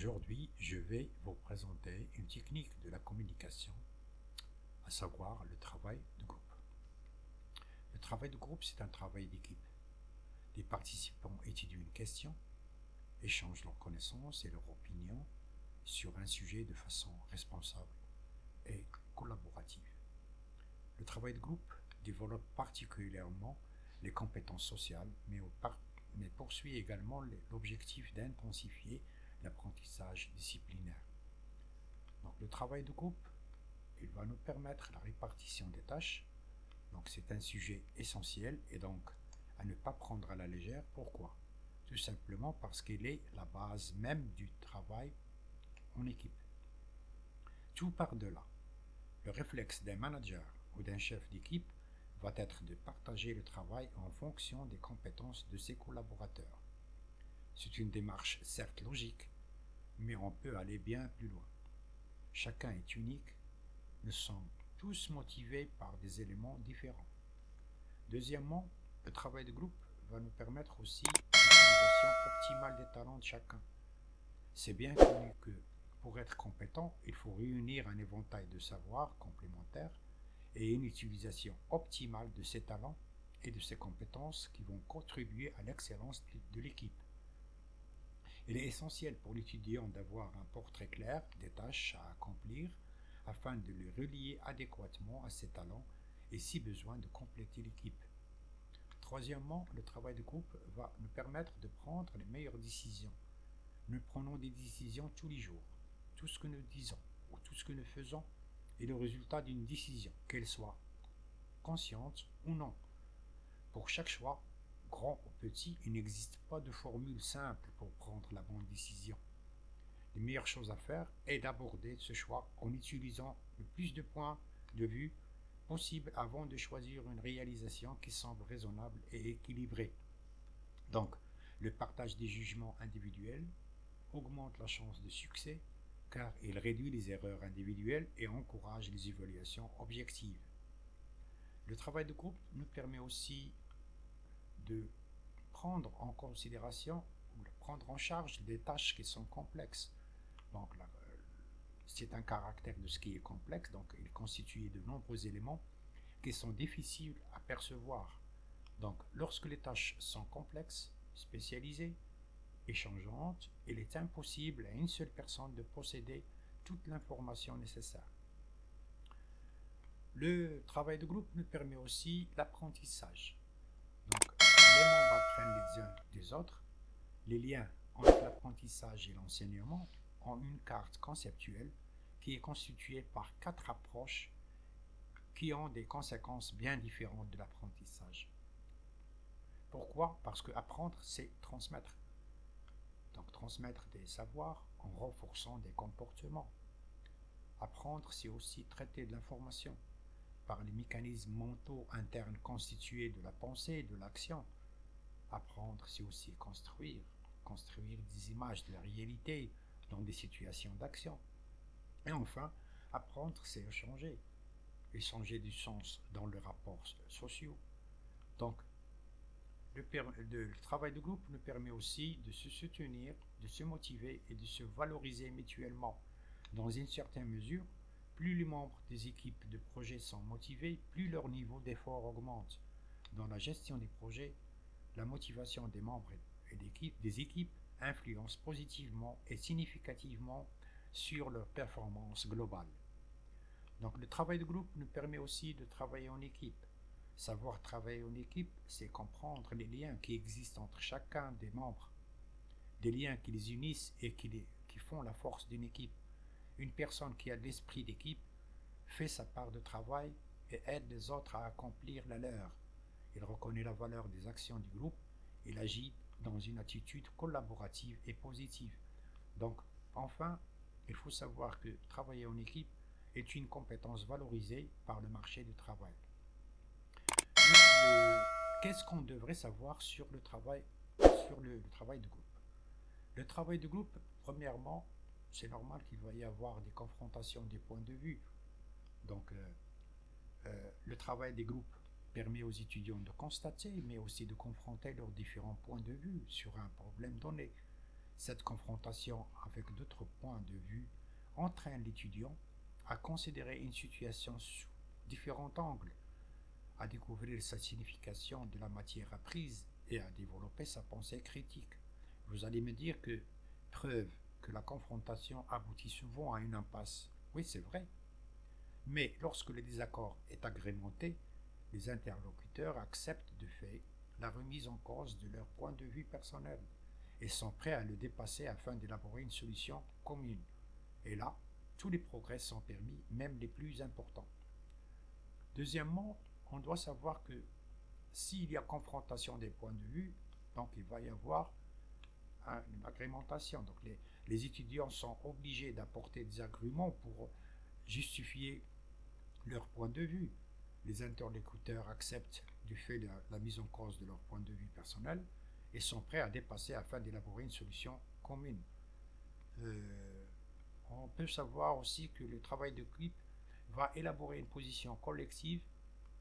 Aujourd'hui, je vais vous présenter une technique de la communication, à savoir le travail de groupe. Le travail de groupe, c'est un travail d'équipe. Les participants étudient une question, échangent leurs connaissances et leurs opinions sur un sujet de façon responsable et collaborative. Le travail de groupe développe particulièrement les compétences sociales, mais poursuit également l'objectif d'intensifier l'apprentissage disciplinaire. Donc, le travail de groupe, il va nous permettre la répartition des tâches. Donc, c'est un sujet essentiel et donc à ne pas prendre à la légère. Pourquoi? Tout simplement parce qu'il est la base même du travail en équipe. Tout part de là. Le réflexe d'un manager ou d'un chef d'équipe va être de partager le travail en fonction des compétences de ses collaborateurs. C'est une démarche certes logique, mais on peut aller bien plus loin. Chacun est unique, nous sommes tous motivés par des éléments différents. Deuxièmement, le travail de groupe va nous permettre aussi l'utilisation optimale des talents de chacun. C'est bien connu que pour être compétent, il faut réunir un éventail de savoirs complémentaires et une utilisation optimale de ses talents et de ses compétences qui vont contribuer à l'excellence de l'équipe. Il est essentiel pour l'étudiant d'avoir un portrait clair des tâches à accomplir afin de les relier adéquatement à ses talents et si besoin de compléter l'équipe. Troisièmement, le travail de groupe va nous permettre de prendre les meilleures décisions. Nous prenons des décisions tous les jours. Tout ce que nous disons ou tout ce que nous faisons est le résultat d'une décision, qu'elle soit consciente ou non. Pour chaque choix, grand ou petit, il n'existe pas de formule simple pour prendre la bonne décision. La meilleure chose à faire est d'aborder ce choix en utilisant le plus de points de vue possible avant de choisir une réalisation qui semble raisonnable et équilibrée. Donc, le partage des jugements individuels augmente la chance de succès car il réduit les erreurs individuelles et encourage les évaluations objectives. Le travail de groupe nous permet aussi de prendre en considération ou de prendre en charge des tâches qui sont complexes. Donc, c'est un caractère de ce qui est complexe, donc il est constitué de nombreux éléments qui sont difficiles à percevoir. Donc, lorsque les tâches sont complexes, spécialisées et changeantes, il est impossible à une seule personne de posséder toute l'information nécessaire. Le travail de groupe nous permet aussi l'apprentissage. Donc, les membres apprennent les uns des autres. Les liens entre l'apprentissage et l'enseignement ont une carte conceptuelle qui est constituée par 4 approches qui ont des conséquences bien différentes de l'apprentissage. Pourquoi? Parce que apprendre, c'est transmettre. Donc, transmettre des savoirs en renforçant des comportements. Apprendre, c'est aussi traiter de l'information par les mécanismes mentaux internes constitués de la pensée et de l'action. Apprendre, c'est aussi construire des images de la réalité dans des situations d'action. Et enfin, apprendre, c'est échanger du sens dans les rapports sociaux. Donc, le travail de groupe nous permet aussi de se soutenir, de se motiver et de se valoriser mutuellement. Dans une certaine mesure, plus les membres des équipes de projet sont motivés, plus leur niveau d'effort augmente. Dans la gestion des projets, la motivation des membres et des équipes influence positivement et significativement sur leur performance globale. Donc le travail de groupe nous permet aussi de travailler en équipe. Savoir travailler en équipe, c'est comprendre les liens qui existent entre chacun des membres, des liens qui les unissent et qui font la force d'une équipe. Une personne qui a de l'esprit d'équipe fait sa part de travail et aide les autres à accomplir la leur. Il reconnaît la valeur des actions du groupe, il agit dans une attitude collaborative et positive. Donc, enfin, il faut savoir que travailler en équipe est une compétence valorisée par le marché du travail. Qu'est-ce qu'on devrait savoir sur le travail de groupe? Le travail de groupe, premièrement, c'est normal qu'il va y avoir des confrontations des points de vue. Donc, le travail des groupes permet aux étudiants de constater, mais aussi de confronter leurs différents points de vue sur un problème donné. Cette confrontation avec d'autres points de vue entraîne l'étudiant à considérer une situation sous différents angles, à découvrir sa signification de la matière apprise et à développer sa pensée critique. Vous allez me dire que preuve que la confrontation aboutit souvent à une impasse. Oui, c'est vrai. Mais lorsque le désaccord est agrémenté, les interlocuteurs acceptent de fait la remise en cause de leur point de vue personnel et sont prêts à le dépasser afin d'élaborer une solution commune. Et là, tous les progrès sont permis, même les plus importants. Deuxièmement, on doit savoir que s'il y a confrontation des points de vue, donc il va y avoir une agrémentation. Donc les étudiants sont obligés d'apporter des arguments pour justifier leur point de vue. Les interlocuteurs acceptent du fait de la mise en cause de leur point de vue personnel et sont prêts à dépasser afin d'élaborer une solution commune. On peut savoir aussi que le travail de groupe va élaborer une position collective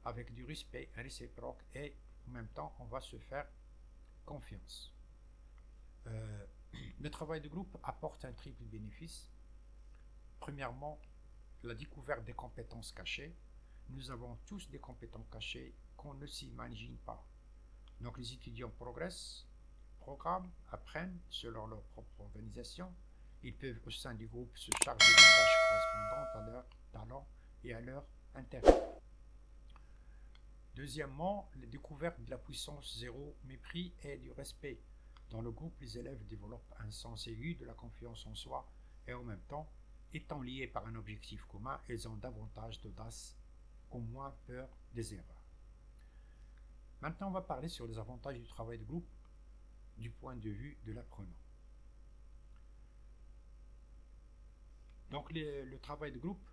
avec du respect réciproque et en même temps on va se faire confiance. Le travail de groupe apporte un triple bénéfice. Premièrement, la découverte des compétences cachées. Nous avons tous des compétences cachées qu'on ne s'imagine pas. Donc les étudiants progressent, programment, apprennent selon leur propre organisation. Ils peuvent au sein du groupe se charger des tâches correspondantes à leurs talents et à leurs intérêts. Deuxièmement, la découverte de la puissance zéro, mépris et du respect. Dans le groupe, les élèves développent un sens aigu de la confiance en soi et en même temps, étant liés par un objectif commun, ils ont davantage d'audace, au moins peur des erreurs. Maintenant, on va parler sur les avantages du travail de groupe du point de vue de l'apprenant. Donc, le travail de groupe,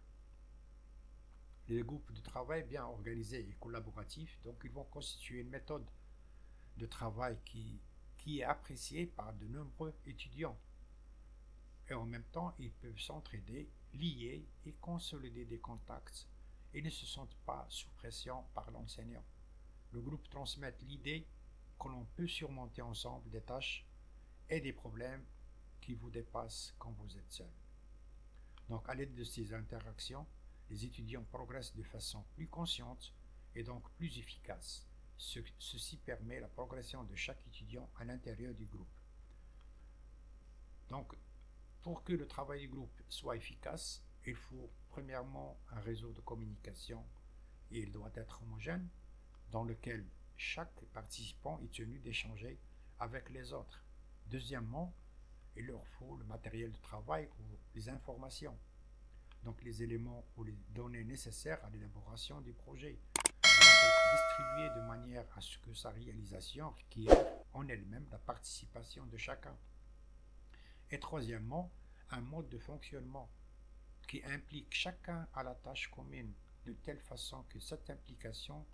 les groupes de travail bien organisés et collaboratifs, donc ils vont constituer une méthode de travail qui est appréciée par de nombreux étudiants. Et en même temps, ils peuvent s'entraider, lier et consolider des contacts et ne se sentent pas sous pression par l'enseignant. Le groupe transmet l'idée que l'on peut surmonter ensemble des tâches et des problèmes qui vous dépassent quand vous êtes seul. Donc, à l'aide de ces interactions, les étudiants progressent de façon plus consciente et donc plus efficace. Ceci permet la progression de chaque étudiant à l'intérieur du groupe. Donc, pour que le travail du groupe soit efficace, il faut premièrement un réseau de communication et il doit être homogène dans lequel chaque participant est tenu d'échanger avec les autres. Deuxièmement, il leur faut le matériel de travail ou les informations, donc les éléments ou les données nécessaires à l'élaboration du projet doivent être distribués de manière à ce que sa réalisation requiert en elle-même la participation de chacun. Et troisièmement, un mode de fonctionnement qui implique chacun à la tâche commune de telle façon que cette implication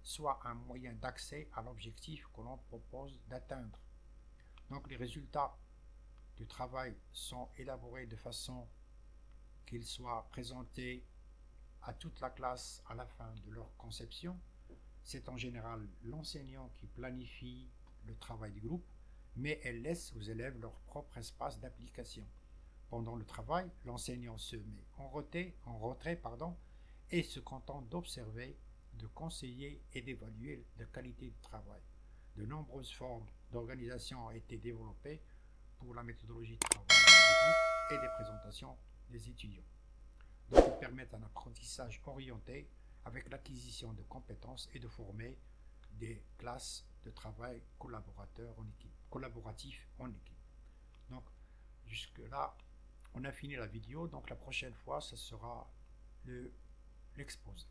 soit un moyen d'accès à l'objectif que l'on propose d'atteindre. Donc les résultats du travail sont élaborés de façon qu'ils soient présentés à toute la classe à la fin de leur conception. C'est en général l'enseignant qui planifie le travail du groupe, mais elle laisse aux élèves leur propre espace d'application. Pendant le travail, l'enseignant se met en retrait, et se contente d'observer, de conseiller et d'évaluer la qualité du travail. De nombreuses formes d'organisation ont été développées pour la méthodologie de travail des groupes et des présentations des étudiants. Donc, ils permettent un apprentissage orienté avec l'acquisition de compétences et de former des classes de travail collaboratifs en équipe. Donc, jusque-là, on a fini la vidéo. Donc, la prochaine fois, ce sera l'exposé.